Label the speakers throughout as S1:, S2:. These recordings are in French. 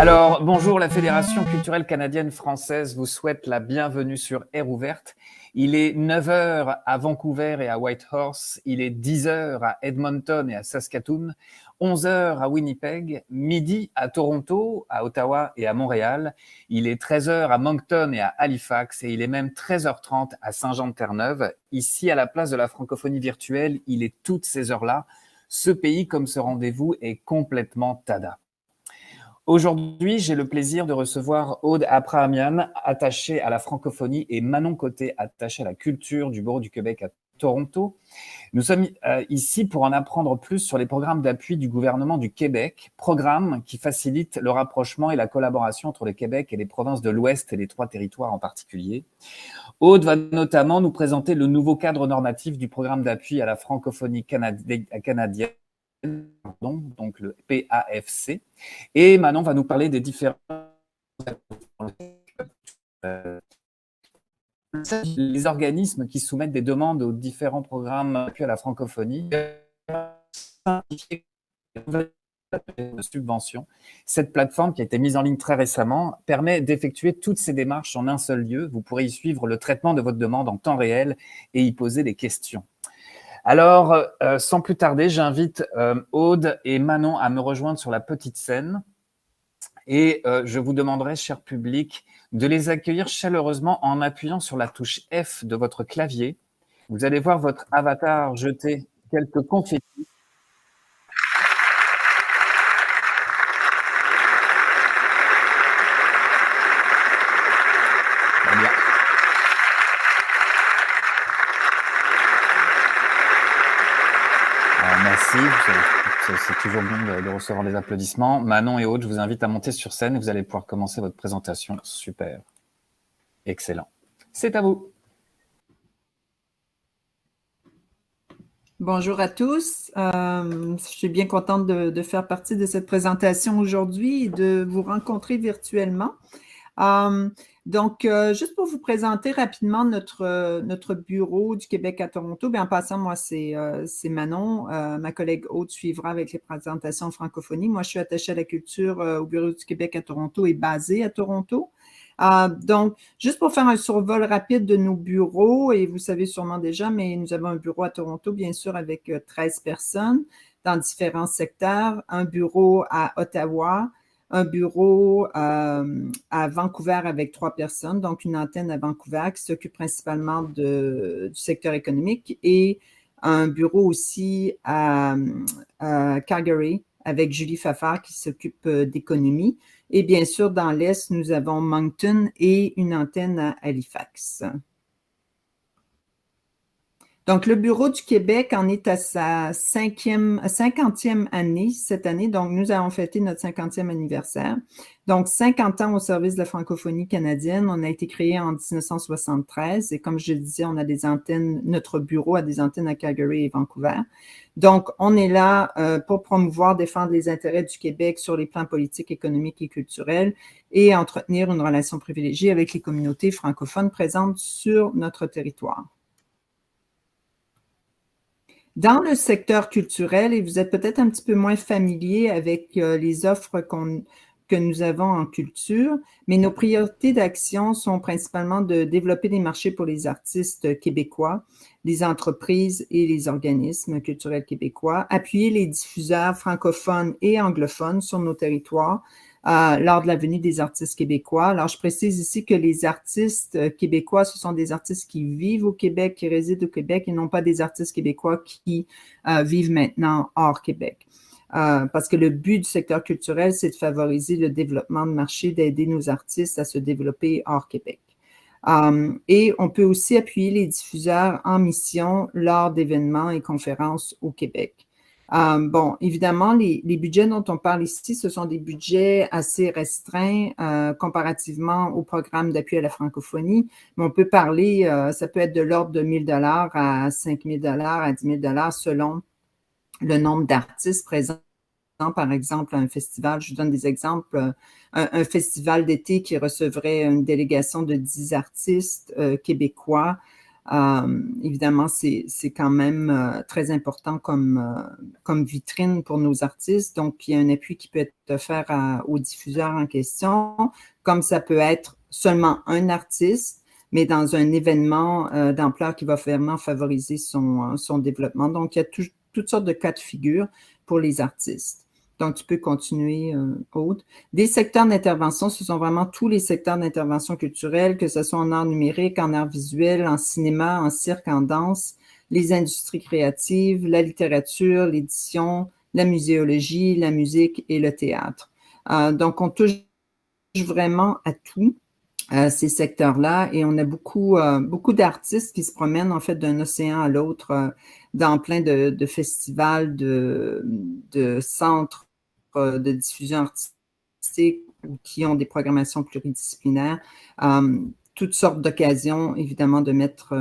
S1: Alors, bonjour, la Fédération culturelle canadienne-française vous souhaite la bienvenue sur Air Ouverte. Il est 9 heures à Vancouver et à Whitehorse, il est 10 heures à Edmonton et à Saskatoon, 11 heures à Winnipeg, midi à Toronto, à Ottawa et à Montréal, il est 13 heures à Moncton et à Halifax et il est même 13h30 à Saint-Jean-de-Terre-Neuve. Ici, à la place de la francophonie virtuelle, il est toutes ces heures-là. Ce pays, comme ce rendez-vous, est complètement tada. Aujourd'hui, j'ai le plaisir de recevoir Aude Aprahamian, attachée à la francophonie, et Manon Côté, attachée à la culture du Bureau du Québec à Toronto. Nous sommes ici pour en apprendre plus sur les programmes d'appui du gouvernement du Québec, programmes qui facilitent le rapprochement et la collaboration entre le Québec et les provinces de l'Ouest et les 3 territoires en particulier. Aude va notamment nous présenter le nouveau cadre normatif du programme d'appui à la francophonie canadienne, donc le PAFC. Et Manon va nous parler des différents les organismes qui soumettent des demandes aux différents programmes d'appui à la francophonie de subvention. Cette plateforme qui a été mise en ligne très récemment permet d'effectuer toutes ces démarches en un seul lieu. Vous pourrez y suivre le traitement de votre demande en temps réel et y poser des questions. Alors, sans plus tarder, j'invite Aude et Manon à me rejoindre sur la petite scène et je vous demanderai, cher public, de les accueillir chaleureusement en appuyant sur la touche F de votre clavier. Vous allez voir votre avatar jeter quelques confettis. Merci, c'est toujours bon de recevoir des applaudissements. Manon et Aude, je vous invite à monter sur scène et vous allez pouvoir commencer votre présentation. Super, excellent. C'est à vous.
S2: Bonjour à tous. Je suis bien contente de faire partie de cette présentation aujourd'hui et de vous rencontrer virtuellement. Juste pour vous présenter rapidement notre bureau du Québec à Toronto, bien, en passant, moi, c'est Manon. Ma collègue Aude suivra avec les présentations en francophonie. Moi, je suis attachée à la culture au bureau du Québec à Toronto et basée à Toronto. Donc, juste pour faire un survol rapide de nos bureaux, et vous savez sûrement déjà, mais nous avons un bureau à Toronto, bien sûr, avec 13 personnes dans différents secteurs, un bureau à Ottawa, un bureau à Vancouver avec 3 personnes, donc une antenne à Vancouver qui s'occupe principalement du secteur économique et un bureau aussi à Calgary avec Julie Fafard qui s'occupe d'économie. Et bien sûr, dans l'Est, nous avons Moncton et une antenne à Halifax. Donc, le Bureau du Québec en est à sa 50e année cette année. Donc, nous allons fêter notre 50e anniversaire. Donc, 50 ans au service de la francophonie canadienne. On a été créé en 1973 et comme je le disais, on a des antennes, notre bureau a des antennes à Calgary et Vancouver. Donc, on est là pour promouvoir, défendre les intérêts du Québec sur les plans politiques, économiques et culturels et entretenir une relation privilégiée avec les communautés francophones présentes sur notre territoire. Dans le secteur culturel, et vous êtes peut-être un petit peu moins familier avec les offres que nous avons en culture, mais nos priorités d'action sont principalement de développer des marchés pour les artistes québécois, les entreprises et les organismes culturels québécois, appuyer les diffuseurs francophones et anglophones sur nos territoires, lors de la venue des artistes québécois. Alors, je précise ici que les artistes québécois, ce sont des artistes qui vivent au Québec, qui résident au Québec et non pas des artistes québécois qui vivent maintenant hors Québec. Parce que le but du secteur culturel, c'est de favoriser le développement de marché, d'aider nos artistes à se développer hors Québec. Et on peut aussi appuyer les diffuseurs en mission lors d'événements et conférences au Québec. Bon, évidemment, les budgets dont on parle ici, ce sont des budgets assez restreints comparativement au programme d'appui à la francophonie, mais on peut parler, ça peut être de l'ordre de 1 000 $ à 5 000 $ à 10 000 $ selon le nombre d'artistes présents. Par exemple, un festival, je vous donne des exemples, un festival d'été qui recevrait une délégation de 10 artistes québécois Évidemment, c'est quand même très important comme vitrine pour nos artistes. Donc, il y a un appui qui peut être offert aux diffuseurs en question, comme ça peut être seulement un artiste, mais dans un événement d'ampleur qui va vraiment favoriser son développement. Donc, il y a toutes sortes de cas de figure pour les artistes. Donc, tu peux continuer, Aude. Des secteurs d'intervention, ce sont vraiment tous les secteurs d'intervention culturelle, que ce soit en art numérique, en art visuel, en cinéma, en cirque, en danse, les industries créatives, la littérature, l'édition, la muséologie, la musique et le théâtre. Donc, on touche vraiment à tout. Ces secteurs-là, et on a beaucoup d'artistes qui se promènent en fait d'un océan à l'autre dans plein de festivals, de centres de diffusion artistique ou qui ont des programmations pluridisciplinaires, toutes sortes d'occasions évidemment de mettre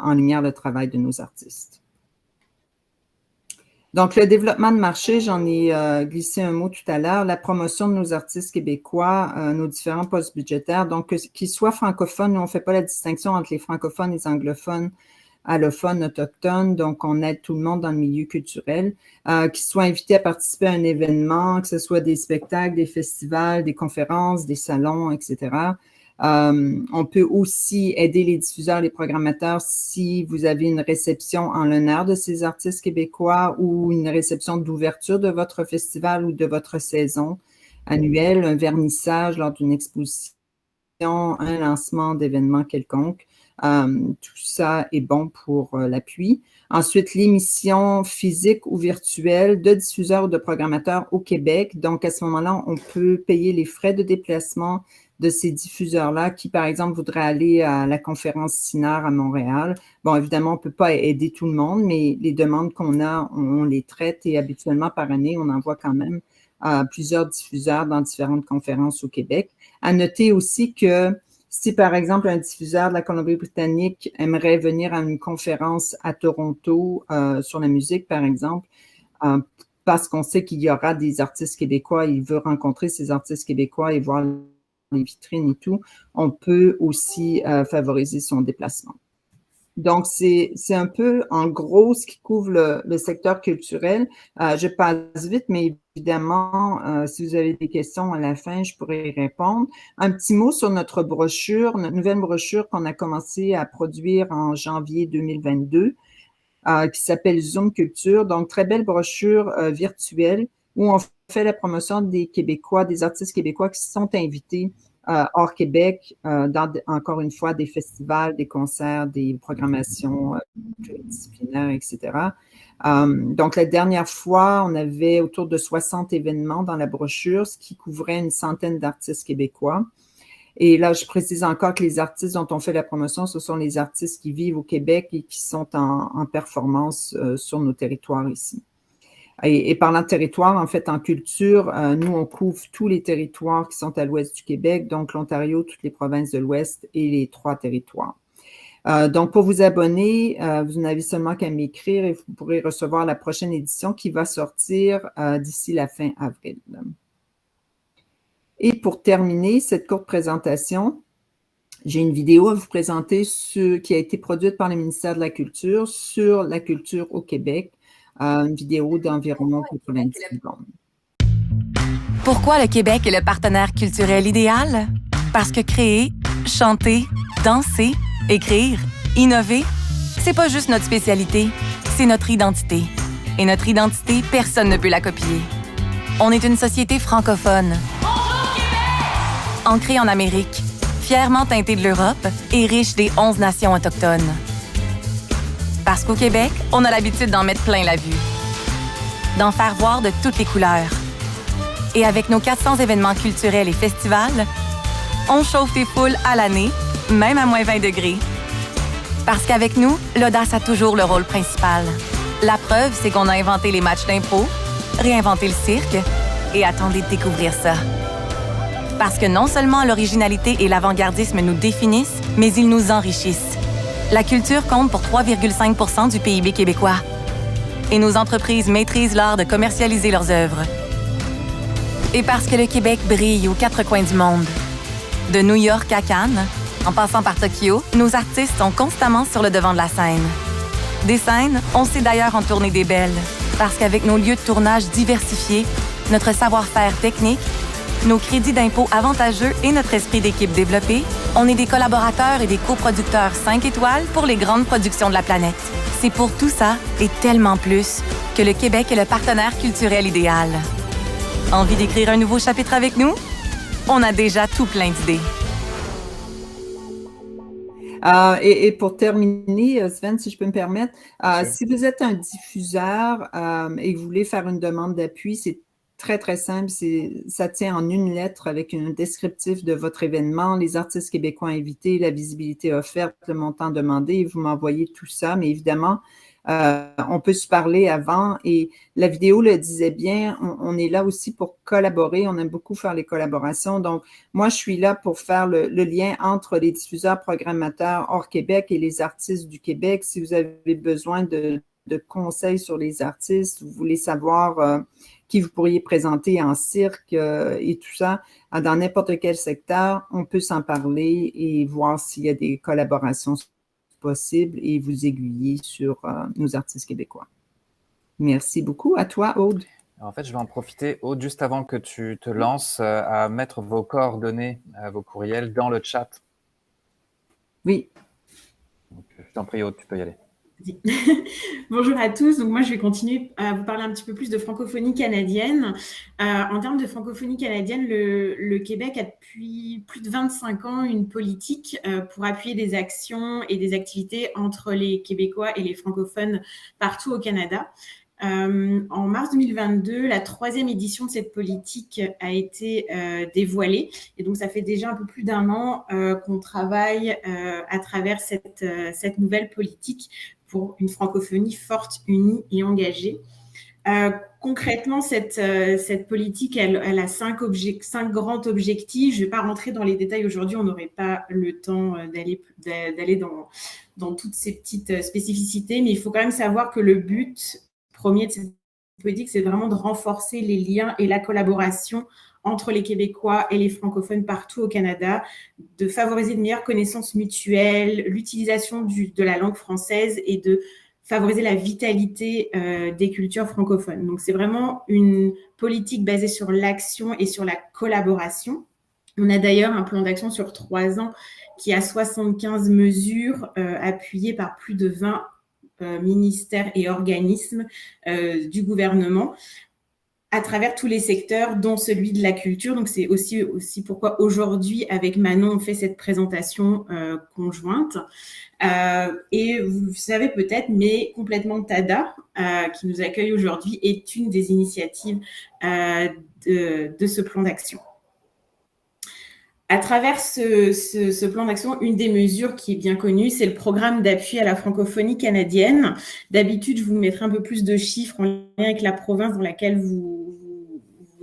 S2: en lumière le travail de nos artistes. Donc, le développement de marché, j'en ai glissé un mot tout à l'heure, la promotion de nos artistes québécois, nos différents postes budgétaires, donc qu'ils soient francophones, nous on ne fait pas la distinction entre les francophones, les anglophones, allophones, autochtones, donc on aide tout le monde dans le milieu culturel, qu'ils soient invités à participer à un événement, que ce soit des spectacles, des festivals, des conférences, des salons, etc. On peut aussi aider les diffuseurs, les programmateurs si vous avez une réception en l'honneur de ces artistes québécois ou une réception d'ouverture de votre festival ou de votre saison annuelle, un vernissage lors d'une exposition, un lancement d'événements quelconque. Tout ça est bon pour l'appui. Ensuite, l'émission physique ou virtuelle de diffuseurs ou de programmateurs au Québec. Donc, à ce moment-là, on peut payer les frais de déplacement de ces diffuseurs-là qui, par exemple, voudraient aller à la conférence CINAR à Montréal. Bon, évidemment, on ne peut pas aider tout le monde, mais les demandes qu'on a, on les traite et habituellement, par année, on envoie quand même plusieurs diffuseurs dans différentes conférences au Québec. À noter aussi que si, par exemple, un diffuseur de la Colombie-Britannique aimerait venir à une conférence à Toronto sur la musique, par exemple, parce qu'on sait qu'il y aura des artistes québécois, il veut rencontrer ces artistes québécois et voir les vitrines et tout, on peut aussi favoriser son déplacement. Donc, c'est un peu, en gros, ce qui couvre le secteur culturel. Je passe vite, mais évidemment, si vous avez des questions à la fin, je pourrais y répondre. Un petit mot sur notre brochure, notre nouvelle brochure qu'on a commencé à produire en janvier 2022, qui s'appelle Zoom Culture. Donc, très belle brochure virtuelle où on fait la promotion des Québécois, des artistes québécois qui sont invités hors Québec, dans, encore une fois, des festivals, des concerts, des programmations pluridisciplinaires, etc. Donc, la dernière fois, on avait autour de 60 événements dans la brochure, ce qui couvrait une centaine d'artistes québécois. Et là, je précise encore que les artistes dont on fait la promotion, ce sont les artistes qui vivent au Québec et qui sont en performance sur nos territoires ici. Et parlant de territoire, en fait, en culture, nous, on couvre tous les territoires qui sont à l'ouest du Québec, donc l'Ontario, toutes les provinces de l'ouest et les 3 territoires. Donc, pour vous abonner, vous n'avez seulement qu'à m'écrire et vous pourrez recevoir la prochaine édition qui va sortir d'ici la fin avril. Et pour terminer cette courte présentation, j'ai une vidéo à vous présenter qui a été produite par le ministère de la Culture sur la culture au Québec. Une vidéo d'environ 90 secondes.
S3: Pourquoi le Québec est le partenaire culturel idéal? Parce que créer, chanter, danser, écrire, innover, c'est pas juste notre spécialité, c'est notre identité. Et notre identité, personne ne peut la copier. On est une société francophone. Bonjour, Québec! Ancrée en Amérique, fièrement teintée de l'Europe et riche des 11 nations autochtones. Parce qu'au Québec, on a l'habitude d'en mettre plein la vue, d'en faire voir de toutes les couleurs. Et avec nos 400 événements culturels et festivals, on chauffe tes foules à l'année, même à moins 20 degrés. Parce qu'avec nous, l'audace a toujours le rôle principal. La preuve, c'est qu'on a inventé les matchs d'impro, réinventé le cirque et attendez de découvrir ça. Parce que non seulement l'originalité et l'avant-gardisme nous définissent, mais ils nous enrichissent. La culture compte pour 3,5 % du PIB québécois. Et nos entreprises maîtrisent l'art de commercialiser leurs œuvres. Et parce que le Québec brille aux 4 coins du monde. De New York à Cannes, En passant par Tokyo, nos artistes sont constamment sur le devant de la scène. Des scènes, on sait d'ailleurs en tourner des belles, parce qu'avec nos lieux de tournage diversifiés, notre savoir-faire technique, nos crédits d'impôt avantageux et notre esprit d'équipe développé, on est des collaborateurs et des coproducteurs 5 étoiles pour les grandes productions de la planète. C'est pour tout ça et tellement plus que le Québec est le partenaire culturel idéal. Envie d'écrire un nouveau chapitre avec nous? On a déjà tout plein d'idées.
S2: Et pour terminer, Sven, si je peux me permettre,
S1: Bien sûr.
S2: si vous êtes un diffuseur et que vous voulez faire une demande d'appui, c'est très, très simple. Ça tient en une lettre avec un descriptif de votre événement, les artistes québécois invités, la visibilité offerte, le montant demandé, et vous m'envoyez tout ça. Mais évidemment, on peut se parler avant et la vidéo le disait bien, on est là aussi pour collaborer. On aime beaucoup faire les collaborations. Donc, moi, je suis là pour faire le lien entre les diffuseurs programmateurs hors Québec et les artistes du Québec. Si vous avez besoin de conseils sur les artistes, vous voulez savoir qui vous pourriez présenter en cirque et tout ça, dans n'importe quel secteur, on peut s'en parler et voir s'il y a des collaborations possibles et vous aiguiller sur nos artistes québécois. Merci beaucoup. À toi, Aude.
S1: En fait, je vais en profiter, Aude, juste avant que tu te lances, à mettre vos coordonnées, vos courriels dans le chat.
S2: Oui.
S1: Donc, je t'en prie, Aude, tu peux y aller.
S4: Bonjour à tous. Donc moi, je vais continuer à vous parler un petit peu plus de francophonie canadienne. En termes de francophonie canadienne, le Québec a depuis plus de 25 ans une politique pour appuyer des actions et des activités entre les Québécois et les francophones partout au Canada. En mars 2022, la 3e édition de cette politique a été dévoilée. Et donc, ça fait déjà un peu plus d'1 an qu'on travaille à travers cette nouvelle politique pour une francophonie forte, unie et engagée. Concrètement, cette politique, elle a 5 grands objectifs. Je ne vais pas rentrer dans les détails aujourd'hui, on n'aurait pas le temps d'aller dans toutes ces petites spécificités, mais il faut quand même savoir que le but premier de cette politique, c'est vraiment de renforcer les liens et la collaboration entre les Québécois et les francophones partout au Canada, de favoriser de meilleures connaissances mutuelles, l'utilisation de la langue française et de favoriser la vitalité des cultures francophones. Donc, c'est vraiment une politique basée sur l'action et sur la collaboration. On a d'ailleurs un plan d'action sur 3 ans qui a 75 mesures appuyées par plus de 20 ministères et organismes du gouvernement à travers tous les secteurs, dont celui de la culture. Donc, c'est aussi pourquoi aujourd'hui, avec Manon, on fait cette présentation conjointe. Et vous savez peut-être, mais Complètement Tada, qui nous accueille aujourd'hui, est une des initiatives de ce plan d'action. À travers ce plan d'action, une des mesures qui est bien connue, c'est le programme d'appui à la francophonie canadienne. D'habitude, je vous mettrai un peu plus de chiffres en lien avec la province dans laquelle vous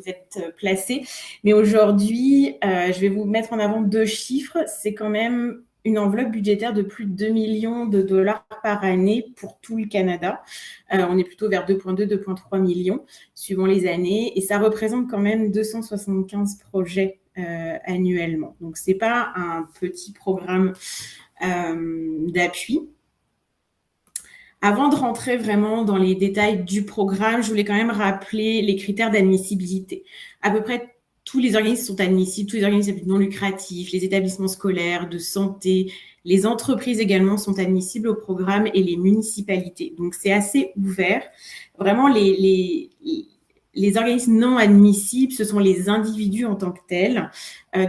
S4: êtes placé. Mais aujourd'hui, je vais vous mettre en avant 2 chiffres. C'est quand même une enveloppe budgétaire de plus de 2 millions de dollars par année pour tout le Canada. On est plutôt vers 2,2, 2,3 millions suivant les années. Et ça représente quand même 275 projets annuellement. Donc, ce n'est pas un petit programme d'appui. Avant de rentrer vraiment dans les détails du programme, je voulais quand même rappeler les critères d'admissibilité. À peu près tous les organismes sont admissibles, tous les organismes non lucratifs, les établissements scolaires, de santé, les entreprises également sont admissibles au programme et les municipalités. Donc, c'est assez ouvert. Vraiment, les organismes non admissibles, ce sont les individus en tant que tels.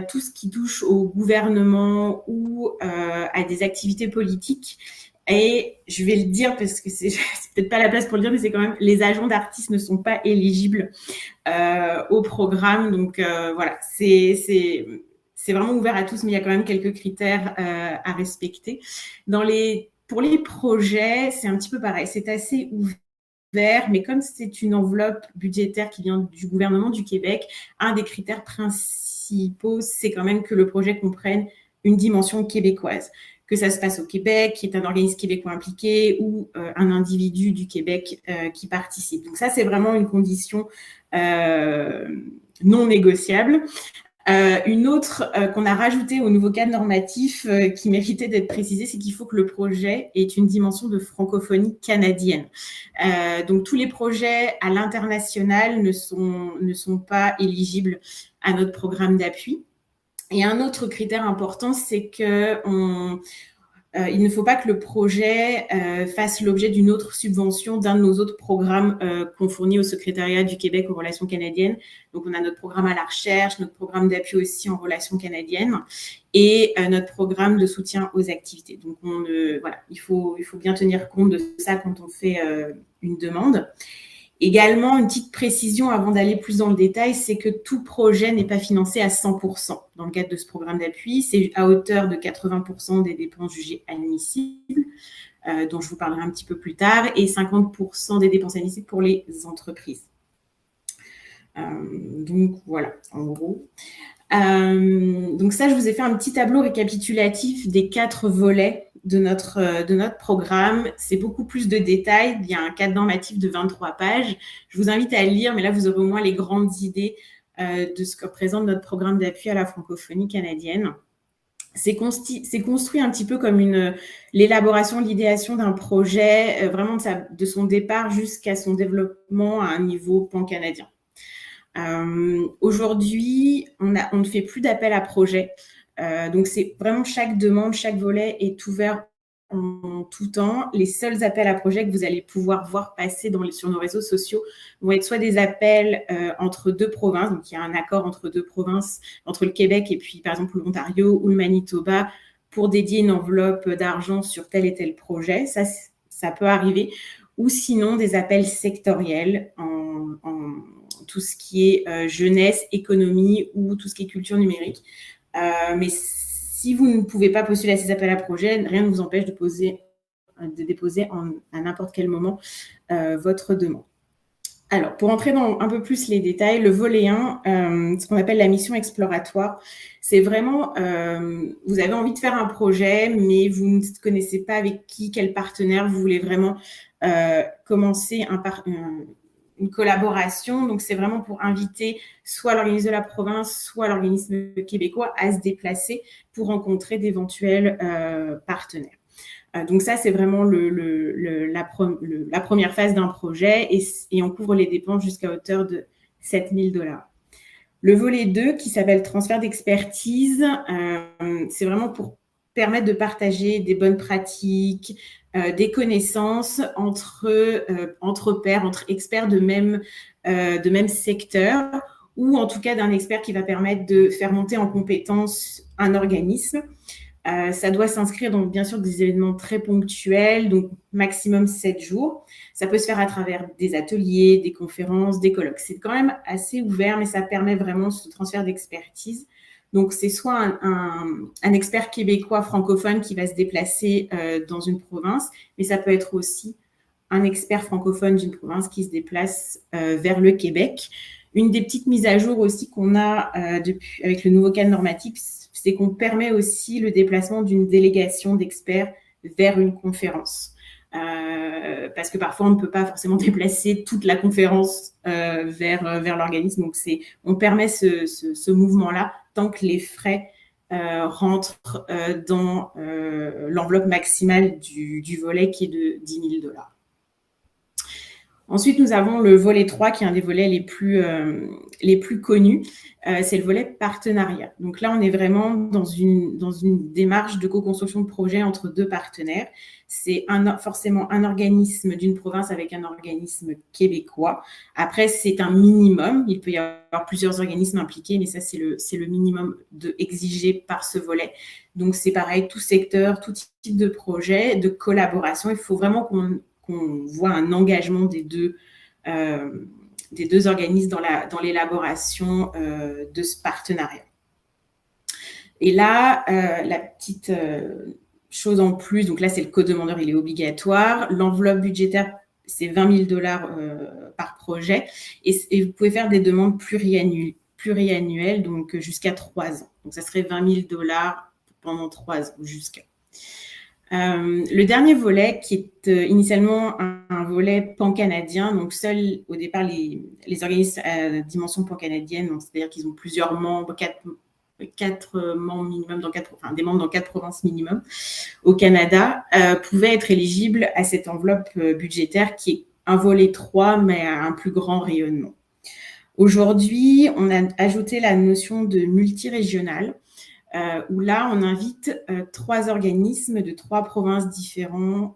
S4: Tout ce qui touche au gouvernement ou à des activités politiques. Et je vais le dire parce que c'est peut-être pas la place pour le dire, mais c'est quand même les agents d'artistes ne sont pas éligibles au programme. Donc voilà, c'est vraiment ouvert à tous, mais il y a quand même quelques critères à respecter. Pour les projets, c'est un petit peu pareil, c'est assez ouvert, mais comme c'est une enveloppe budgétaire qui vient du gouvernement du Québec, un des critères principaux, c'est quand même que le projet comprenne une dimension québécoise. Que ça se passe au Québec, qui est un organisme québécois impliqué ou un individu du Québec qui participe. Donc ça, c'est vraiment une condition non négociable. Une autre qu'on a rajoutée au nouveau cadre normatif qui méritait d'être précisée, c'est qu'il faut que le projet ait une dimension de francophonie canadienne. Donc, tous les projets à l'international ne sont pas éligibles à notre programme d'appui. Et un autre critère important, c'est que il ne faut pas que le projet fasse l'objet d'une autre subvention d'un de nos autres programmes qu'on fournit au Secrétariat du Québec aux relations canadiennes. Donc, on a notre programme à la recherche, notre programme d'appui aussi en relations canadiennes et notre programme de soutien aux activités. Donc, voilà, il faut bien tenir compte de ça quand on fait une demande. Également, une petite précision avant d'aller plus dans le détail, c'est que tout projet n'est pas financé à 100% dans le cadre de ce programme d'appui. C'est à hauteur de 80% des dépenses jugées admissibles, dont je vous parlerai un petit peu plus tard, et 50% des dépenses admissibles pour les entreprises. Donc, voilà, en gros. Donc ça, je vous ai fait un petit tableau récapitulatif des 4 volets de notre programme. C'est beaucoup plus de détails. Il y a un cadre normatif de 23 pages. Je vous invite à le lire, mais là, vous aurez au moins les grandes idées de ce que représente notre programme d'appui à la francophonie canadienne. C'est construit un petit peu comme l'élaboration, l'idéation d'un projet, vraiment de son départ jusqu'à son développement à un niveau pan-canadien. Aujourd'hui, on ne fait plus d'appel à projet. Donc, c'est vraiment chaque demande, chaque volet est ouvert en tout temps. Les seuls appels à projet que vous allez pouvoir voir passer sur nos réseaux sociaux vont être soit des appels entre 2 provinces, donc il y a un accord entre 2 provinces, entre le Québec et puis par exemple l'Ontario ou le Manitoba, pour dédier une enveloppe d'argent sur tel et tel projet. Ça peut arriver. Ou sinon des appels sectoriels en tout ce qui est jeunesse, économie ou tout ce qui est culture numérique. Mais si vous ne pouvez pas postuler à ces appels à projets, rien ne vous empêche de déposer à n'importe quel moment votre demande. Alors, pour entrer dans un peu plus les détails, le volet 1, ce qu'on appelle la mission exploratoire, c'est vraiment, vous avez envie de faire un projet, mais vous ne connaissez pas avec quel partenaire, vous voulez vraiment commencer une collaboration. Donc, c'est vraiment pour inviter soit l'organisme de la province, soit l'organisme québécois à se déplacer pour rencontrer d'éventuels partenaires. Donc, ça, c'est vraiment la première phase d'un projet et on couvre les dépenses jusqu'à hauteur de 7 000 $. Le volet 2, qui s'appelle transfert d'expertise, c'est vraiment pour permettre de partager des bonnes pratiques, des connaissances entre pairs, entre experts de même secteur, ou en tout cas d'un expert qui va permettre de faire monter en compétence un organisme. Ça doit s'inscrire dans, bien sûr, des événements très ponctuels, donc maximum 7 jours. Ça peut se faire à travers des ateliers, des conférences, des colloques. C'est quand même assez ouvert, mais ça permet vraiment ce transfert d'expertise. Donc, c'est soit un expert québécois francophone qui va se déplacer dans une province, mais ça peut être aussi un expert francophone d'une province qui se déplace vers le Québec. Une des petites mises à jour aussi qu'on a avec le nouveau cadre normatif, c'est qu'on permet aussi le déplacement d'une délégation d'experts vers une conférence. Parce que parfois, on ne peut pas forcément déplacer toute la conférence vers l'organisme. Donc, on permet ce mouvement-là tant que les frais rentrent dans l'enveloppe maximale du volet qui est de 10 000 $. Ensuite, nous avons le volet 3 qui est un des volets les plus connus. C'est le volet partenariat. Donc là, on est vraiment dans une démarche de co-construction de projet entre 2 partenaires. C'est forcément un organisme d'une province avec un organisme québécois. Après, c'est un minimum. Il peut y avoir plusieurs organismes impliqués, mais ça, c'est le minimum exigé par ce volet. Donc, c'est pareil, tout secteur, tout type de projet, de collaboration. Il faut vraiment qu'on voit un engagement des deux organismes dans l'élaboration de ce partenariat. Et là, la petite chose en plus, donc là, c'est le co-demandeur, il est obligatoire. L'enveloppe budgétaire, c'est 20 000 $ par projet. Et vous pouvez faire des demandes pluriannuelles, donc jusqu'à 3 ans. Donc, ça serait 20 000 $ pendant 3 ans, jusqu'à. Le dernier volet, qui est initialement un un volet pan-canadien. Donc, seuls, au départ, les organismes à dimension pan-canadienne, c'est-à-dire qu'ils ont plusieurs membres, quatre membres minimum des membres dans 4 provinces minimum au Canada, pouvaient être éligibles à cette enveloppe budgétaire qui est un volet 3, mais à un plus grand rayonnement. Aujourd'hui, on a ajouté la notion de multirégional, où là, on invite 3 organismes de 3 provinces différentes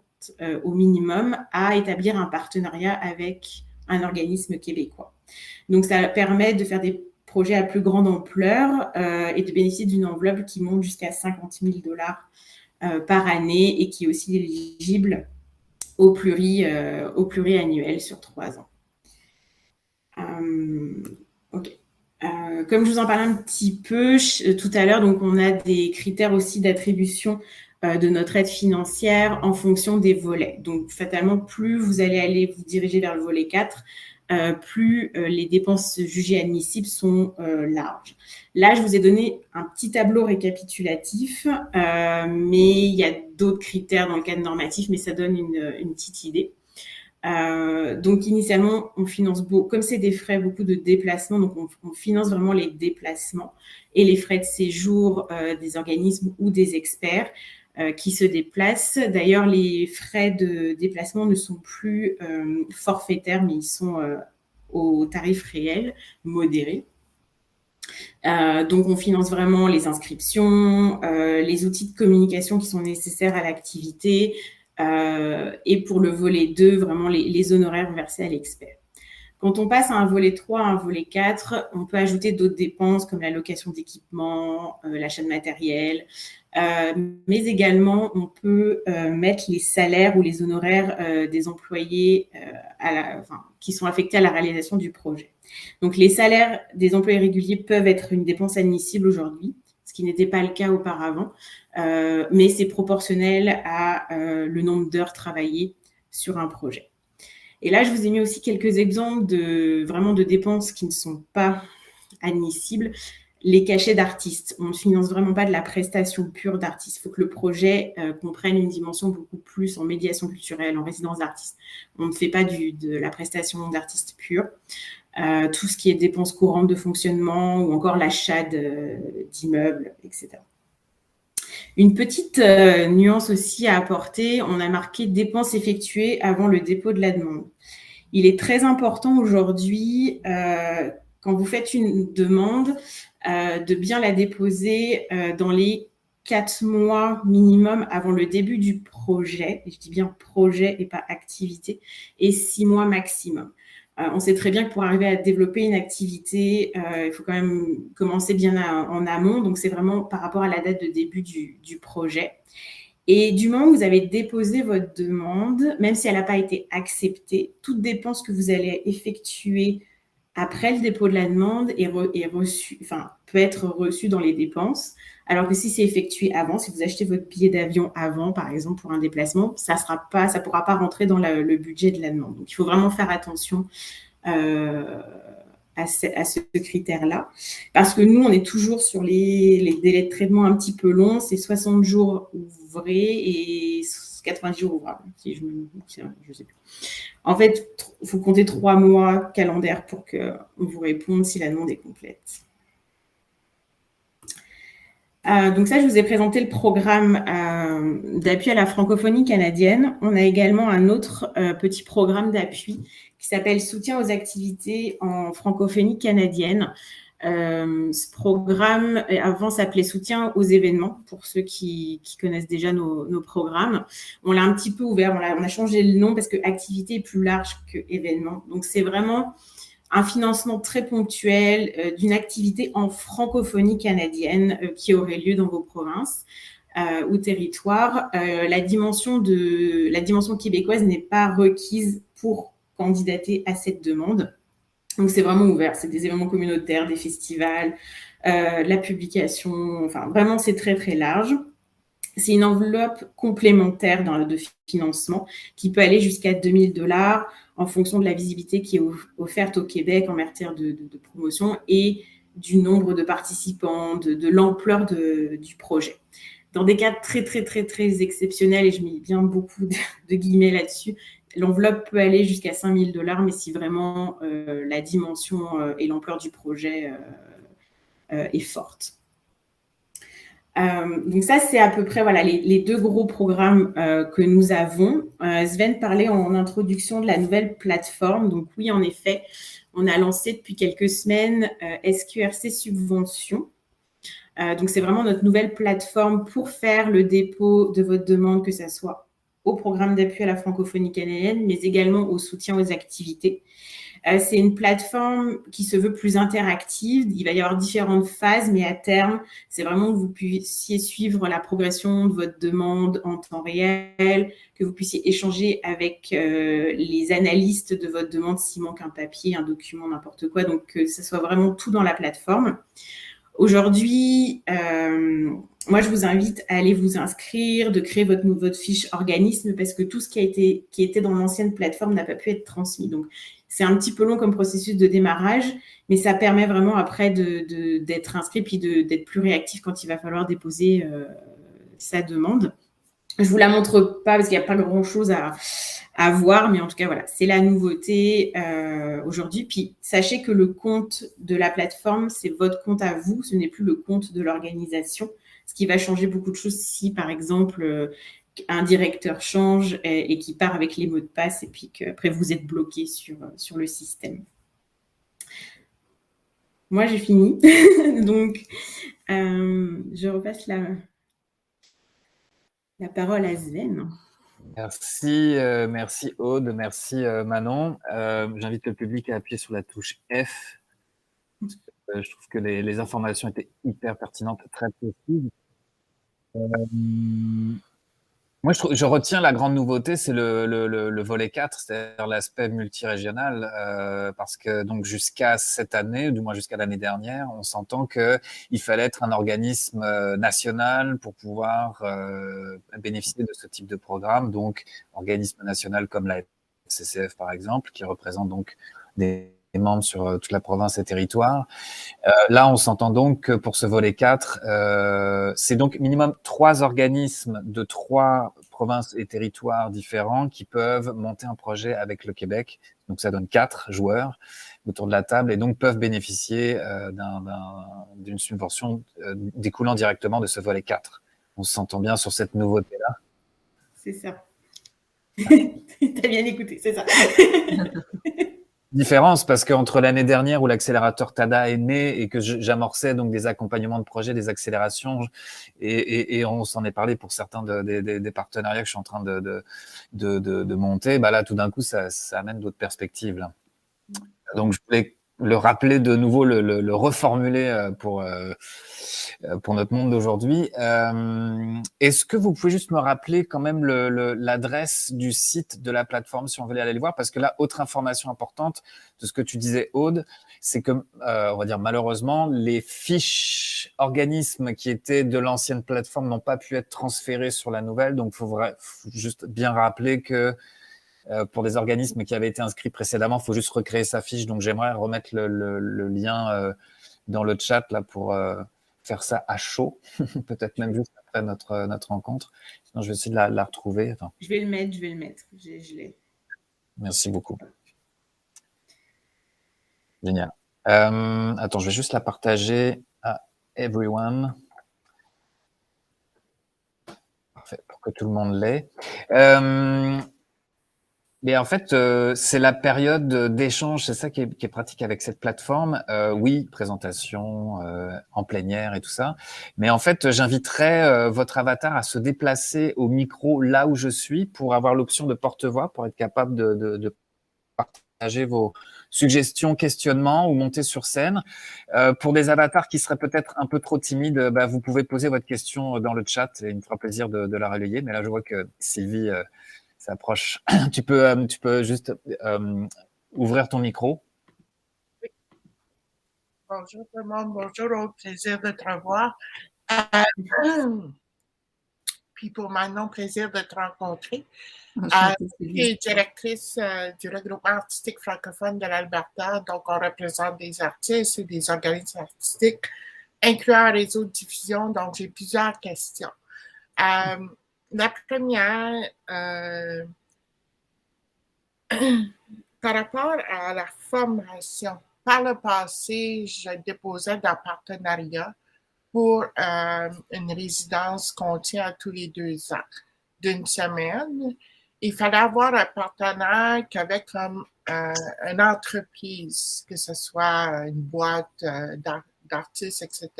S4: au minimum à établir un partenariat avec un organisme québécois. Donc, ça permet de faire des projets à plus grande ampleur et de bénéficier d'une enveloppe qui monte jusqu'à 50 000 $ par année et qui est aussi éligible au pluriannuel sur 3 ans. Ok. Comme je vous en parlais un petit peu tout à l'heure, donc on a des critères aussi d'attribution de notre aide financière en fonction des volets. Donc, fatalement, plus vous allez vous diriger vers le volet 4, plus les dépenses jugées admissibles sont larges. Là, je vous ai donné un petit tableau récapitulatif, mais il y a d'autres critères dans le cadre normatif, mais ça donne une petite idée. Donc, initialement, on finance comme c'est des frais, beaucoup de déplacements, donc on finance vraiment les déplacements et les frais de séjour des organismes ou des experts qui se déplacent. D'ailleurs, les frais de déplacement ne sont plus forfaitaires, mais ils sont au tarif réel, modéré. Donc, on finance vraiment les inscriptions, les outils de communication qui sont nécessaires à l'activité, et pour le volet 2, vraiment les honoraires versés à l'expert. Quand on passe à un volet 3, à un volet 4, on peut ajouter d'autres dépenses comme la location d'équipement, l'achat de matériel, mais également on peut mettre les salaires ou les honoraires des employés qui sont affectés à la réalisation du projet. Donc, les salaires des employés réguliers peuvent être une dépense admissible aujourd'hui, ce qui n'était pas le cas auparavant, mais c'est proportionnel à le nombre d'heures travaillées sur un projet. Et là, je vous ai mis aussi quelques exemples de dépenses qui ne sont pas admissibles. Les cachets d'artistes. On ne finance vraiment pas de la prestation pure d'artistes. Il faut que le projet comprenne une dimension beaucoup plus en médiation culturelle, en résidence d'artistes. On ne fait pas de la prestation d'artistes pure. Tout ce qui est dépenses courantes de fonctionnement ou encore l'achat d'immeubles, etc. Une petite nuance aussi à apporter, on a marqué dépenses effectuées avant le dépôt de la demande. Il est très important aujourd'hui, quand vous faites une demande, de bien la déposer dans les 4 mois minimum avant le début du projet. Et je dis bien projet et pas activité, et 6 mois maximum. On sait très bien que pour arriver à développer une activité, il faut quand même commencer bien en amont. Donc, c'est vraiment par rapport à la date de début du projet. Et du moment où vous avez déposé votre demande, même si elle n'a pas été acceptée, toute dépense que vous allez effectuer après le dépôt de la demande peut être reçue dans les dépenses. Alors que si c'est effectué avant, si vous achetez votre billet d'avion avant, par exemple, pour un déplacement, ça ne pourra pas rentrer dans le budget de la demande. Donc, il faut vraiment faire attention à ce critère-là. Parce que nous, on est toujours sur les délais de traitement un petit peu longs. C'est 60 jours ouvrés et 90 jours ouvrables, si je sais plus. En fait, il faut compter 3 mois calendaires pour qu'on vous réponde si la demande est complète. Donc ça, je vous ai présenté le programme d'appui à la francophonie canadienne. On a également un autre petit programme d'appui qui s'appelle « Soutien aux activités en francophonie canadienne ». Ce programme, avant, s'appelait « Soutien aux événements » pour ceux qui connaissent déjà nos programmes. On l'a un petit peu ouvert, on a changé le nom parce que « activité » est plus large que « événement ». Donc, c'est vraiment un financement très ponctuel d'une activité en francophonie canadienne qui aurait lieu dans vos provinces ou territoires. La dimension québécoise n'est pas requise pour candidater à cette demande. Donc, c'est vraiment ouvert. C'est des événements communautaires, des festivals, la publication. Enfin, vraiment, c'est très, très large. C'est une enveloppe complémentaire de financement qui peut aller jusqu'à 2 000 $ en fonction de la visibilité qui est offerte au Québec en matière de promotion et du nombre de participants, de l'ampleur du projet. Dans des cas très, très, très, très exceptionnels, et je mets bien beaucoup de guillemets là-dessus, l'enveloppe peut aller jusqu'à 5 000 $, mais si vraiment la dimension et l'ampleur du projet est forte. Donc ça, c'est à peu près voilà, les deux gros programmes que nous avons. Sven parlait en introduction de la nouvelle plateforme. Donc oui, en effet, on a lancé depuis quelques semaines SQRC Subventions. Donc c'est vraiment notre nouvelle plateforme pour faire le dépôt de votre demande, que ce soit au programme d'appui à la francophonie canadienne, mais également au soutien aux activités. C'est une plateforme qui se veut plus interactive. Il va y avoir différentes phases, mais à terme, c'est vraiment que vous puissiez suivre la progression de votre demande en temps réel, que vous puissiez échanger avec les analystes de votre demande s'il manque un papier, un document, n'importe quoi. Donc, que ce soit vraiment tout dans la plateforme. Aujourd'hui, moi, je vous invite à aller vous inscrire, de créer votre fiche organisme, parce que tout ce qui était dans l'ancienne plateforme n'a pas pu être transmis. Donc, c'est un petit peu long comme processus de démarrage, mais ça permet vraiment après d'être inscrit puis d'être plus réactif quand il va falloir déposer sa demande. Je ne vous la montre pas parce qu'il n'y a pas grand-chose à voir, mais en tout cas, voilà, c'est la nouveauté aujourd'hui. Puis, sachez que le compte de la plateforme, c'est votre compte à vous, ce n'est plus le compte de l'organisation, ce qui va changer beaucoup de choses si, par exemple, un directeur change et qui part avec les mots de passe et puis qu'après, vous êtes bloqué sur le système. Moi, j'ai fini. Donc, je repasse la parole à Sven.
S1: Merci Aude, merci Manon. J'invite le public à appuyer sur la touche F. Je trouve que les informations étaient hyper pertinentes, très précises. Moi, je retiens la grande nouveauté, c'est le volet 4, c'est-à-dire l'aspect multirégional, parce que donc jusqu'à cette année, ou du moins jusqu'à l'année dernière, on s'entend qu'il fallait être un organisme national pour pouvoir bénéficier de ce type de programme, donc organisme national comme la CCF par exemple, qui représente donc des membres sur toute la province et territoire. Là, on s'entend donc que pour ce volet 4, c'est donc minimum 3 organismes de 3 provinces et territoires différents qui peuvent monter un projet avec le Québec. Donc, ça donne 4 joueurs autour de la table et donc peuvent bénéficier d'une subvention découlant directement de ce volet 4. On s'entend bien sur cette nouveauté-là.
S4: C'est ça. T'as bien écouté, c'est ça.
S1: Différence parce qu'entre l'année dernière où l'accélérateur TADA est né et que j'amorçais donc des accompagnements de projets, des accélérations et on s'en est parlé pour certains des partenariats que je suis en train de monter, bah là tout d'un coup ça amène d'autres perspectives là. Donc je voulais le rappeler de nouveau, le reformuler pour notre monde d'aujourd'hui. Est-ce que vous pouvez juste me rappeler quand même l'adresse du site de la plateforme si on veut aller le voir? Parce que là, autre information importante de ce que tu disais, Aude, c'est que, on va dire malheureusement, les fiches organismes qui étaient de l'ancienne plateforme n'ont pas pu être transférées sur la nouvelle. Donc, faut juste bien rappeler que pour des organismes qui avaient été inscrits précédemment, il faut juste recréer sa fiche. Donc, j'aimerais remettre le lien dans le chat là pour faire ça à chaud, peut-être même juste après notre rencontre. Sinon, je vais essayer de la retrouver. Attends.
S4: Je vais le mettre. Je l'ai.
S1: Merci beaucoup. Génial. Attends, je vais juste la partager à everyone. Parfait, pour que tout le monde l'ait. Mais en fait, c'est la période d'échange, c'est ça qui est pratique avec cette plateforme. Oui, présentation en plénière et tout ça. Mais en fait, j'inviterais votre avatar à se déplacer au micro là où je suis pour avoir l'option de porte-voix, pour être capable de partager vos suggestions, questionnements ou monter sur scène. Pour des avatars qui seraient peut-être un peu trop timides, vous pouvez poser votre question dans le chat et il me fera plaisir de la relayer. Mais là, je vois que Sylvie s'approche. Tu peux juste ouvrir ton micro.
S5: Oui. Bonjour tout le monde, bonjour, au plaisir de te revoir. Puis pour Manon, plaisir de te rencontrer. Je suis directrice du regroupement artistique francophone de l'Alberta, donc on représente des artistes et des organismes artistiques, incluant un réseau de diffusion, donc j'ai plusieurs questions. La première, par rapport à la formation, par le passé, je déposais des partenariats pour une résidence qu'on tient à tous les 2 ans d'une semaine. Il fallait avoir un partenaire qui avait comme une entreprise, que ce soit une boîte d'artistes, etc.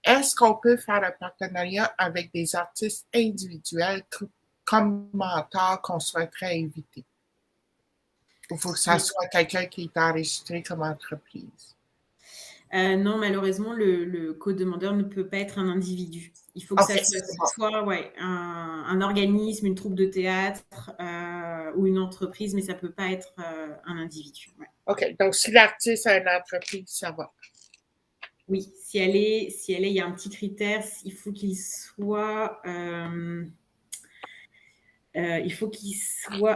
S5: Est-ce qu'on peut faire un partenariat avec des artistes individuels comme mentor qu'on souhaiterait inviter? Il faut que ça soit quelqu'un qui est enregistré comme entreprise.
S4: Non, malheureusement, le co-demandeur ne peut pas être un individu. Il faut que ça soit un organisme, une troupe de théâtre ou une entreprise, mais ça ne peut pas être un individu. Ouais.
S5: OK, donc si l'artiste a une entreprise, ça va.
S4: Oui, il y a un petit critère, il faut qu'il soit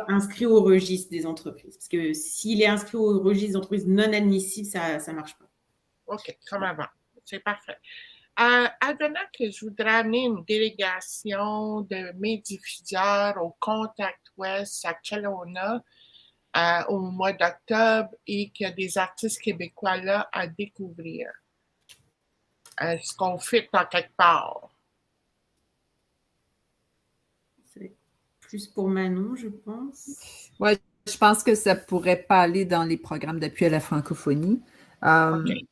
S4: inscrit au registre des entreprises. Parce que s'il est inscrit au registre des entreprises non admissibles, ça ne marche pas.
S5: OK, comme avant. C'est parfait. Advenant que je voudrais amener une délégation de mes diffuseurs au Contact West à Kelowna au mois d'octobre et qu'il y a des artistes québécois là à découvrir. Est-ce qu'on fit en quelque part?
S4: C'est plus pour Manon, je pense.
S2: Oui, je pense que ça ne pourrait pas aller dans les programmes d'appui à la francophonie.
S5: Okay.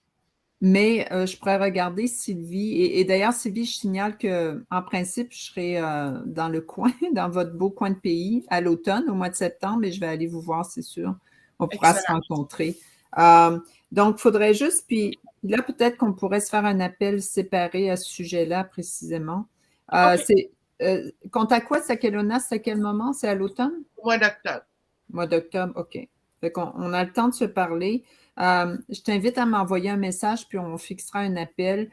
S2: Mais je pourrais regarder Sylvie. Et d'ailleurs, Sylvie, je signale qu'en principe, je serai dans le coin, dans votre beau coin de pays, à l'automne, au mois de septembre, et je vais aller vous voir, c'est sûr. On pourra se rencontrer. Donc, il faudrait juste, puis là, peut-être qu'on pourrait se faire un appel séparé à ce sujet-là, précisément. Okay. Contact West à Kelowna, c'est à quel moment? C'est à l'automne?
S5: Mois d'octobre.
S2: Mois d'octobre, OK. Fait qu'on a le temps de se parler. Je t'invite à m'envoyer un message, puis on fixera un appel.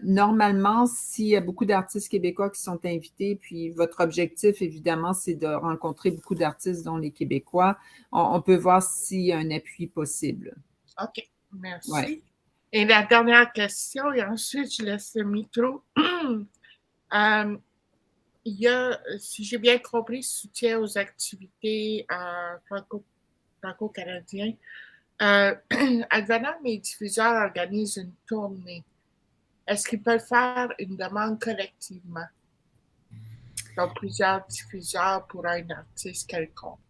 S2: Normalement, s'il y a beaucoup d'artistes québécois qui sont invités, puis votre objectif, évidemment, c'est de rencontrer beaucoup d'artistes, dont les Québécois, on peut voir s'il y a un appui possible.
S5: OK, merci.
S2: Ouais.
S5: Et la dernière question, et ensuite, je laisse le micro. Il y a, si j'ai bien compris, soutien aux activités franco-canadiens. Advenant, mes diffuseurs organisent une tournée. Est-ce qu'ils peuvent faire une demande collectivement? Donc, plusieurs diffuseurs pour un artiste quelconque.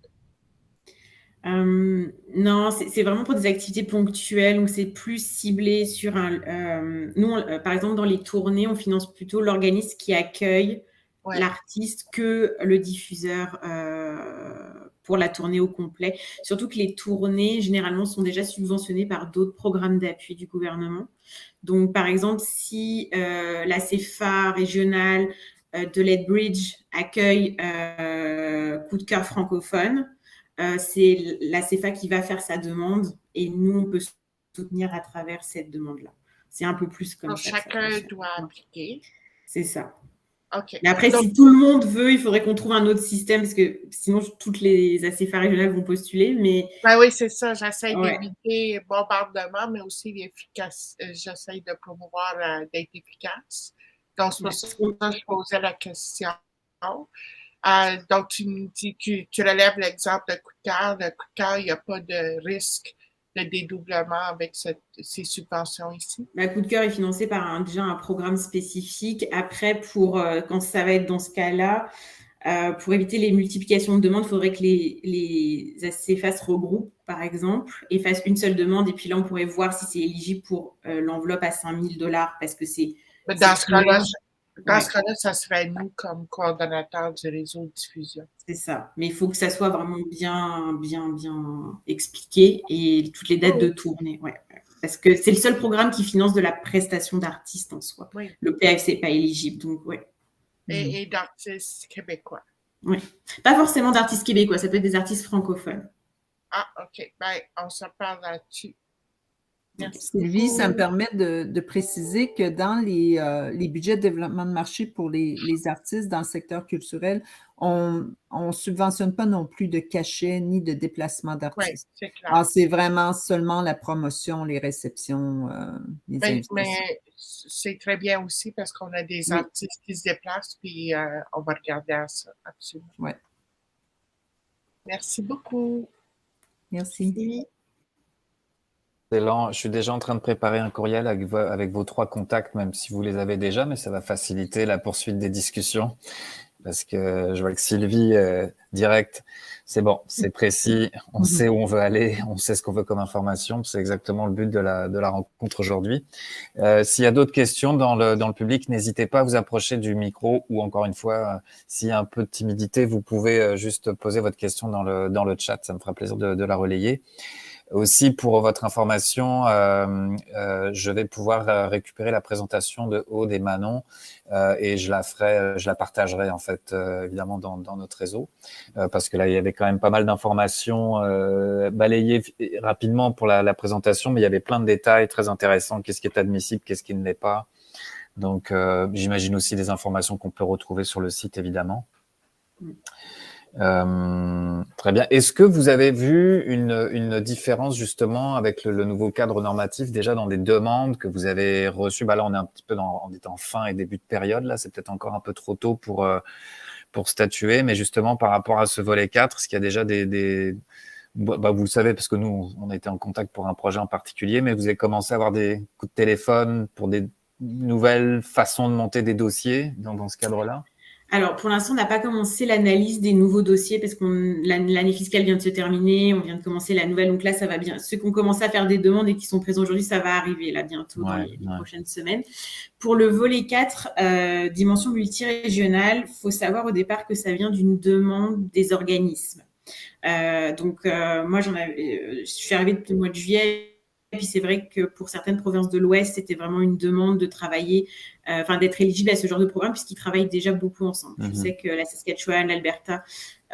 S4: Non, c'est vraiment pour des activités ponctuelles où c'est plus ciblé sur nous, par exemple, dans les tournées, on finance plutôt l'organisme qui accueille l'artiste que le diffuseur pour la tournée au complet. Surtout que les tournées, généralement, sont déjà subventionnées par d'autres programmes d'appui du gouvernement. Donc, par exemple, si la CFA régionale de Lethbridge accueille Coup de cœur francophone, c'est la CFA qui va faire sa demande et nous, on peut soutenir à travers cette demande-là. C'est un peu plus comme ça.
S5: Chacun doit appliquer.
S4: C'est ça.
S5: Okay.
S4: Mais après, si tout le monde veut, il faudrait qu'on trouve un autre système parce que sinon, toutes les ACFA régionales vont postuler. Mais...
S5: Ben oui, c'est ça. J'essaie d'éviter le bombardement, mais aussi l'efficace. J'essaie de promouvoir d'être efficace. Donc, c'est pour ça que je posais la question. Donc, tu me dis que tu relèves l'exemple de Coup de cœur. Le Coup de cœur, il n'y a pas de risque de dédoublement avec ces subventions ici?
S4: Coup de cœur est financé par déjà un programme spécifique. Après, quand ça va être dans ce cas-là, pour éviter les multiplications de demandes, il faudrait que les ACFA se regroupent, par exemple, et fassent une seule demande. Et puis là, on pourrait voir si c'est éligible pour l'enveloppe à $5,000 parce que c'est...
S5: Dans ce cas-là, ça serait nous comme coordonnateurs du réseau de diffusion.
S4: C'est ça. Mais il faut que ça soit vraiment bien expliqué et toutes les dates de tournée. Ouais. Parce que c'est le seul programme qui finance de la prestation d'artistes en soi. Oui. Le PFC n'est pas éligible. Donc, ouais.
S5: Et d'artistes québécois.
S4: Oui. Pas forcément d'artistes québécois. Ça peut être des artistes francophones.
S5: Ah, OK. Ben, on se parle là-dessus.
S2: Sylvie, ça me permet de préciser que dans les budgets de développement de marché pour les artistes dans le secteur culturel, on ne subventionne pas non plus de cachets ni de déplacement d'artistes.
S5: Oui, c'est clair.
S2: C'est vraiment seulement la promotion, les réceptions, les invitations.
S5: Mais c'est très bien aussi parce qu'on a des artistes qui se déplacent, puis on va regarder à ça, absolument.
S2: Oui.
S5: Merci beaucoup.
S2: Merci.
S1: Excellent. Je suis déjà en train de préparer un courriel avec vos 3 contacts, même si vous les avez déjà, mais ça va faciliter la poursuite des discussions. Parce que je vois que Sylvie, direct, c'est bon, c'est précis, on sait où on veut aller, on sait ce qu'on veut comme information. C'est exactement le but de la rencontre aujourd'hui. S'il y a d'autres questions dans le public, n'hésitez pas à vous approcher du micro ou encore une fois, s'il y a un peu de timidité, vous pouvez juste poser votre question dans le chat. Ça me fera plaisir de la relayer. Aussi, pour votre information, je vais pouvoir récupérer la présentation de Aude et Manon et je la partagerai en fait évidemment dans notre réseau parce que là il y avait quand même pas mal d'informations balayées rapidement pour la présentation, mais il y avait plein de détails très intéressants. Qu'est-ce qui est admissible, qu'est-ce qui ne l'est pas. Donc, j'imagine aussi des informations qu'on peut retrouver sur le site évidemment. Très bien. Est-ce que vous avez vu une différence justement avec le nouveau cadre normatif déjà dans des demandes que vous avez reçues? Là, on est un petit peu on est en fin et début de période. Là, c'est peut-être encore un peu trop tôt pour statuer, mais justement par rapport à ce volet 4, est-ce qu'il y a déjà vous le savez parce que nous, on était en contact pour un projet en particulier, mais vous avez commencé à avoir des coups de téléphone pour des nouvelles façons de monter des dossiers dans ce cadre-là?
S4: Alors, pour l'instant, on n'a pas commencé l'analyse des nouveaux dossiers parce que l'année fiscale vient de se terminer, on vient de commencer la nouvelle. Donc là, ça va bien. Ceux qui ont commencé à faire des demandes et qui sont présents aujourd'hui, ça va arriver là bientôt dans les prochaines semaines. Pour le volet 4, dimension multirégionale, il faut savoir au départ que ça vient d'une demande des organismes. Moi, je suis arrivée depuis le mois de juillet. Et puis, c'est vrai que pour certaines provinces de l'Ouest, c'était vraiment une demande de travailler, d'être éligible à ce genre de programme puisqu'ils travaillent déjà beaucoup ensemble. Je sais que la Saskatchewan, l'Alberta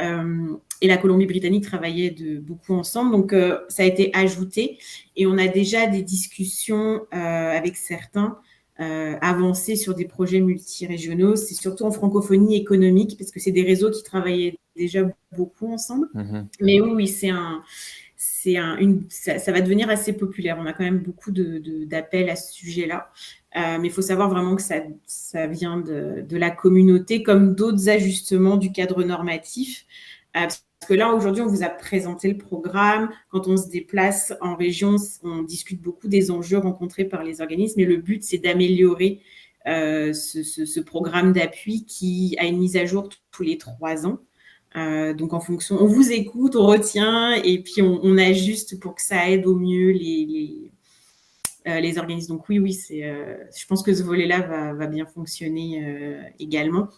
S4: et la Colombie-Britannique travaillaient beaucoup ensemble. Donc, ça a été ajouté et on a déjà des discussions avec certains avancées sur des projets multirégionaux. C'est surtout en francophonie économique parce que c'est des réseaux qui travaillaient déjà beaucoup ensemble. Mais oui, ça va devenir assez populaire. On a quand même beaucoup d'appels à ce sujet-là. Mais il faut savoir vraiment que ça vient de la communauté, comme d'autres ajustements du cadre normatif. Parce que là, aujourd'hui, on vous a présenté le programme. Quand on se déplace en région, on discute beaucoup des enjeux rencontrés par les organismes. Et le but, c'est d'améliorer ce programme d'appui qui a une mise à jour tous les 3 ans. Donc en fonction, on vous écoute, on retient et puis on ajuste pour que ça aide au mieux les organismes. Donc oui, je pense que ce volet-là va bien fonctionner également.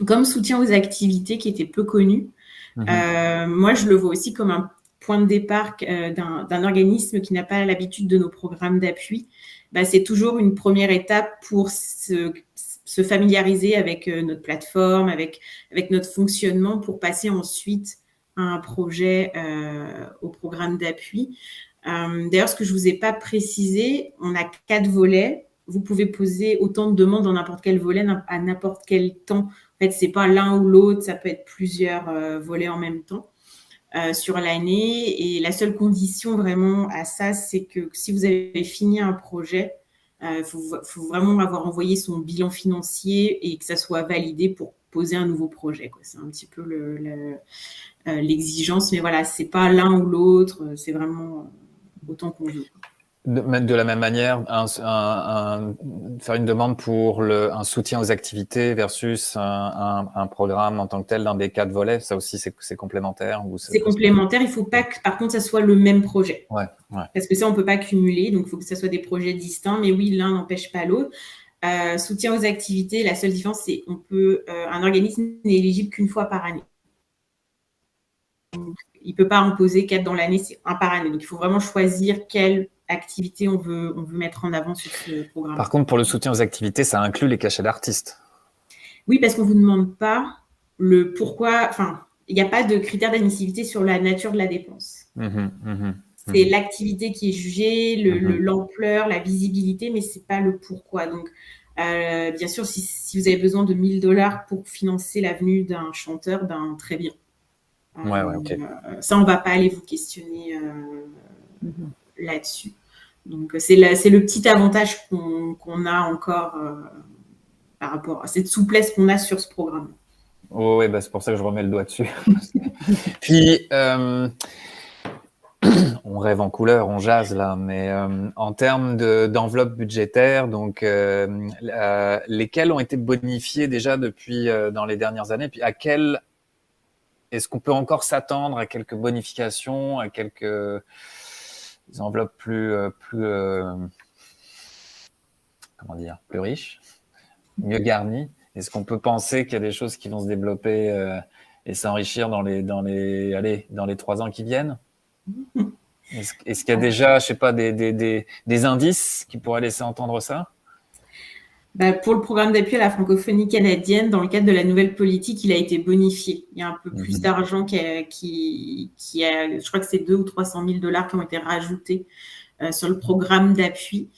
S4: Comme soutien aux activités qui étaient peu connues, moi je le vois aussi comme un point de départ d'un organisme qui n'a pas l'habitude de nos programmes d'appui. C'est toujours une première étape pour se familiariser avec notre plateforme, avec notre fonctionnement pour passer ensuite à un projet au programme d'appui. D'ailleurs, ce que je ne vous ai pas précisé, on a 4 volets. Vous pouvez poser autant de demandes dans n'importe quel volet, à n'importe quel temps. En fait, ce n'est pas l'un ou l'autre, ça peut être plusieurs volets en même temps sur l'année. Et la seule condition vraiment à ça, c'est que si vous avez fini un projet, faut vraiment avoir envoyé son bilan financier et que ça soit validé pour poser un nouveau projet, quoi. C'est un petit peu l'exigence, mais voilà, c'est pas l'un ou l'autre, c'est vraiment autant qu'on veut.
S1: De la même manière, faire une demande pour un soutien aux activités versus un programme en tant que tel dans des 4 volets, ça aussi c'est complémentaire ou
S4: c'est complémentaire, il ne faut pas que par contre ça soit le même projet. Parce que ça, on ne peut pas cumuler, donc il faut que ça soit des projets distincts, mais oui, l'un n'empêche pas l'autre. Soutien aux activités, la seule différence, c'est un organisme n'est éligible qu'une fois par année. Donc, il ne peut pas en poser 4 dans l'année, c'est 1 par année. Donc, il faut vraiment choisir quelle activité on veut mettre en avant sur ce programme.
S1: Par contre, pour le soutien aux activités, ça inclut les cachets d'artistes.
S4: Oui, parce qu'on ne vous demande pas le pourquoi. Enfin, il n'y a pas de critère d'admissibilité sur la nature de la dépense. C'est l'activité qui est jugée, l'ampleur, la visibilité, mais ce n'est pas le pourquoi. Donc, bien sûr, si vous avez besoin de $1000 pour financer la venue d'un chanteur, très bien.
S1: Okay.
S4: Ça, on ne va pas aller vous questionner là-dessus. Donc, c'est le petit avantage qu'on a encore par rapport à cette souplesse qu'on a sur ce programme.
S1: Oh, oui, bah, c'est pour ça que je remets le doigt dessus. Puis, on rêve en couleur, on jase là, mais en termes d'enveloppe budgétaire, donc lesquelles ont été bonifiées déjà depuis dans les dernières années, puis à quelles est-ce qu'on peut encore s'attendre à quelques bonifications, à quelques enveloppes comment dire, plus riches, mieux garnies? Est-ce qu'on peut penser qu'il y a des choses qui vont se développer et s'enrichir dans les 3 ans qui viennent? Est-ce qu'il y a déjà, je sais pas, des indices qui pourraient laisser entendre ça?
S4: Pour le programme d'appui à la francophonie canadienne, dans le cadre de la nouvelle politique, il a été bonifié. Il y a un peu plus d'argent je crois que c'est 200 ou 300 000 $ qui ont été rajoutés sur le programme d'appui.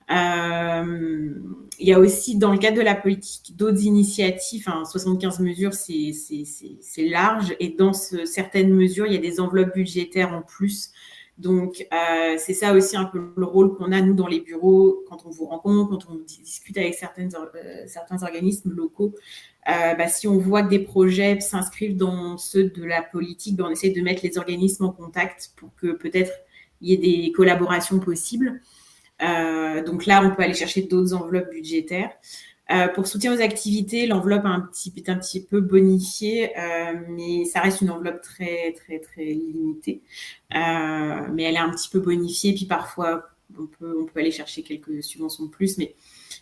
S4: Il y a aussi, dans le cadre de la politique, d'autres initiatives. 75 mesures, c'est large. Et dans certaines mesures, il y a des enveloppes budgétaires en plus. Donc, c'est ça aussi un peu le rôle qu'on a, nous, dans les bureaux, quand on vous rencontre, quand on discute avec certains organismes locaux. Si on voit que des projets s'inscrivent dans ceux de la politique, on essaie de mettre les organismes en contact pour que peut-être il y ait des collaborations possibles. Donc là, on peut aller chercher d'autres enveloppes budgétaires. Pour soutien aux activités, l'enveloppe est un petit peu bonifiée, mais ça reste une enveloppe très, très, très limitée. Mais elle est un petit peu bonifiée, puis parfois, on peut aller chercher quelques subventions de plus. Mais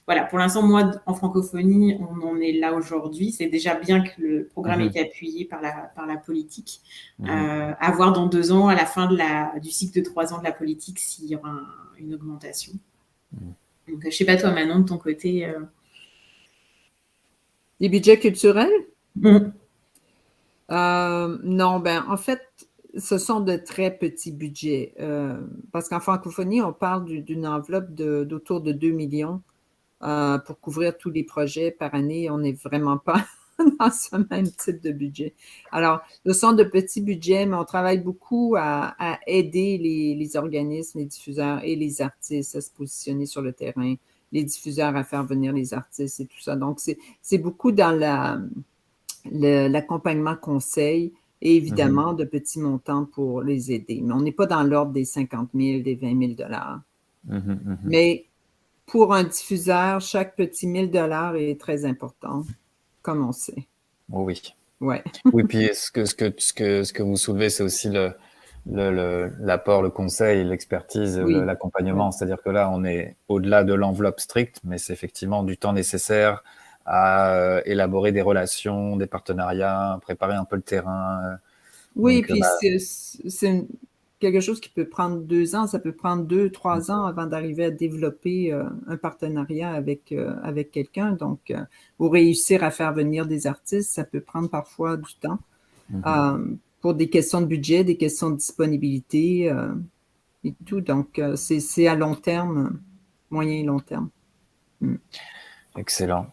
S4: voilà, pour l'instant, moi, en francophonie, on en est là aujourd'hui. C'est déjà bien que le programme ait été appuyé par la politique. À voir dans 2 ans, à la fin du cycle de 3 ans de la politique, s'il y aura une augmentation. Donc, je ne sais pas toi, Manon, de ton côté...
S2: Les budgets culturels? Non, en fait, ce sont de très petits budgets. Parce qu'en francophonie, on parle d'une enveloppe d'autour de 2 millions pour couvrir tous les projets par année. On n'est vraiment pas dans ce même type de budget. Alors, ce sont de petits budgets, mais on travaille beaucoup à aider les organismes, les diffuseurs et les artistes à se positionner sur le terrain, les diffuseurs à faire venir les artistes et tout ça. Donc, c'est beaucoup dans l'accompagnement conseil et évidemment de petits montants pour les aider. Mais on n'est pas dans l'ordre des 50 000, des 20 000 $. Mais pour un diffuseur, chaque petit 1 000 $ est très important, comme on sait.
S1: Oh oui.
S2: Ouais.
S1: Oui, puis ce que vous soulevez, c'est aussi l'apport, le conseil, l'expertise, l'accompagnement. C'est-à-dire que là, on est au-delà de l'enveloppe stricte, mais c'est effectivement du temps nécessaire à élaborer des relations, des partenariats, préparer un peu le terrain.
S2: Oui, puis c'est quelque chose qui peut prendre 2 ans, ça peut prendre 2, 3 ans avant d'arriver à développer un partenariat avec quelqu'un. Donc, pour réussir à faire venir des artistes, ça peut prendre parfois du temps. Pour des questions de budget, des questions de disponibilité et tout. Donc, c'est à long terme, moyen et long terme.
S1: Excellent.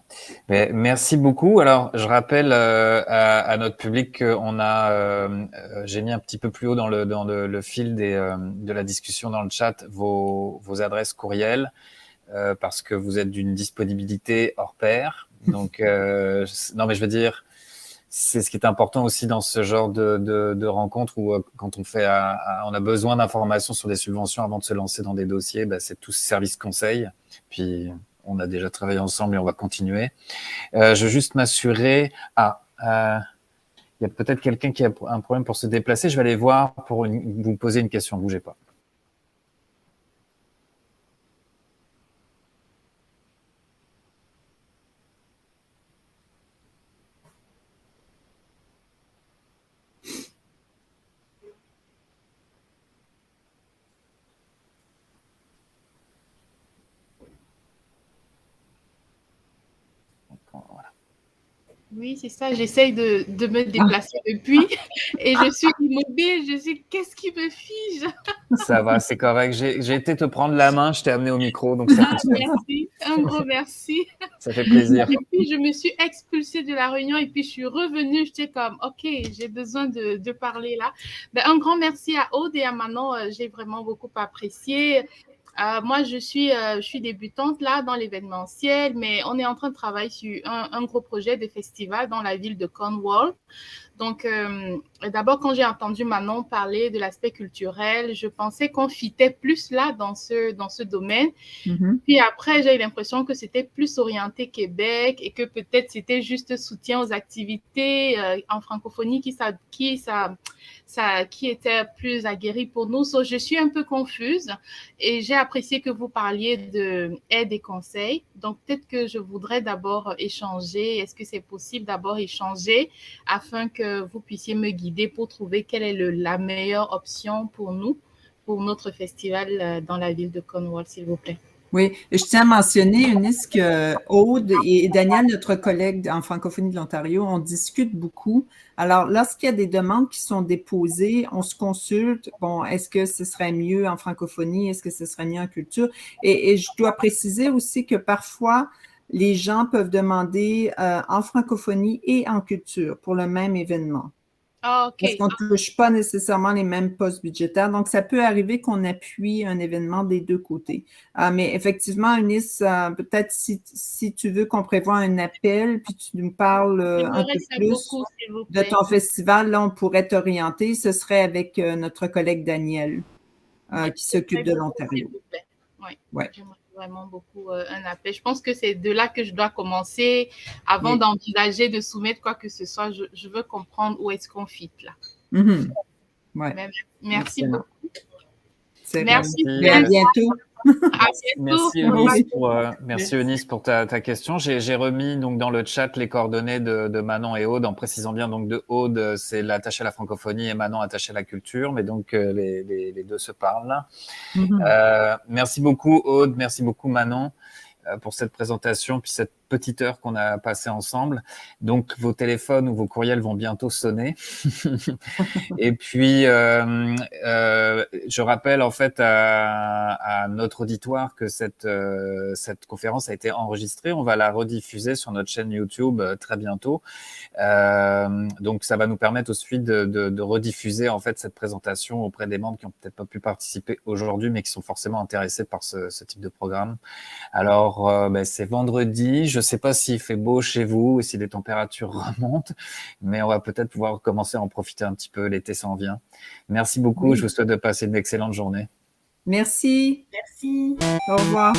S1: Mais merci beaucoup. Alors, je rappelle à notre public qu'on j'ai mis un petit peu plus haut dans le fil de la discussion dans le chat vos adresses courriels parce que vous êtes d'une disponibilité hors pair. Donc, non, mais je veux dire, c'est ce qui est important aussi dans ce genre de rencontres où quand on a besoin d'informations sur des subventions avant de se lancer dans des dossiers, c'est tout ce service conseil. Puis on a déjà travaillé ensemble et on va continuer. Je veux juste m'assurer. Il y a peut-être quelqu'un qui a un problème pour se déplacer. Je vais aller voir pour vous poser une question. Ne bougez pas.
S6: Oui, c'est ça. J'essaye de me déplacer depuis et je suis immobile. Qu'est-ce qui me fige?
S1: Ça va, c'est correct. J'ai été te prendre la main, je t'ai amené au micro. Donc ça
S6: merci, un gros merci.
S1: Ça fait plaisir.
S6: Et puis, je me suis expulsée de la réunion et puis je suis revenue. J'étais comme, OK, j'ai besoin de parler là. Un grand merci à Aude et à Manon. J'ai vraiment beaucoup apprécié. Moi, je suis débutante là dans l'événementiel, mais on est en train de travailler sur un gros projet de festival dans la ville de Cornwall. Donc, d'abord, quand j'ai entendu Manon parler de l'aspect culturel, je pensais qu'on fitait plus là dans ce domaine. Puis après, j'ai eu l'impression que c'était plus orienté Québec et que peut-être c'était juste soutien aux activités en francophonie qui était plus aguerri pour nous. So, je suis un peu confuse et j'ai apprécié que vous parliez d'aide et conseils. Donc, peut-être que je voudrais d'abord échanger. Est-ce que c'est possible d'abord échanger afin que vous puissiez me guider pour trouver quelle est la meilleure option pour nous, pour notre festival dans la ville de Cornwall, s'il vous plaît?
S2: Oui, je tiens à mentionner, Eunice, que Aude et Daniel, notre collègue en francophonie de l'Ontario, on discute beaucoup. Alors, lorsqu'il y a des demandes qui sont déposées, on se consulte. Bon, est-ce que ce serait mieux en francophonie? Est-ce que ce serait mieux en culture? Et je dois préciser aussi que parfois, les gens peuvent demander en francophonie et en culture pour le même événement.
S6: OK.
S2: Parce qu'on ne touche pas nécessairement les mêmes postes budgétaires. Donc, ça peut arriver qu'on appuie un événement des deux côtés. Mais effectivement, Eunice, peut-être si tu veux qu'on prévoie un appel, puis tu nous parles un peu plus de ton festival, là, on pourrait t'orienter. Ce serait avec notre collègue Daniel, qui s'occupe de l'Ontario.
S6: Oui,
S2: ouais.
S6: J'aimerais vraiment beaucoup un appel. Je pense que c'est de là que je dois commencer avant d'envisager de soumettre quoi que ce soit. Je veux comprendre où est-ce qu'on fit là.
S2: Ouais.
S6: Merci beaucoup.
S2: Merci. À bientôt.
S1: Merci Eunice pour ta question. J'ai remis donc dans le chat les coordonnées de Manon et Aude en précisant bien donc de Aude, c'est l'attaché à la francophonie et Manon attaché à la culture, mais donc les deux se parlent. Merci beaucoup Aude, merci beaucoup Manon pour cette présentation puis cette petite heure qu'on a passée ensemble. Donc, vos téléphones ou vos courriels vont bientôt sonner. Et puis, je rappelle en fait à notre auditoire que cette conférence a été enregistrée. On va la rediffuser sur notre chaîne YouTube très bientôt. Donc, ça va nous permettre aussi de rediffuser en fait cette présentation auprès des membres qui n'ont peut-être pas pu participer aujourd'hui, mais qui sont forcément intéressés par ce type de programme. Alors, c'est vendredi. Je ne sais pas s'il fait beau chez vous et si les températures remontent, mais on va peut-être pouvoir commencer à en profiter un petit peu. L'été s'en vient. Merci beaucoup. Oui. Je vous souhaite de passer une excellente journée.
S2: Merci.
S4: Merci.
S2: Au revoir.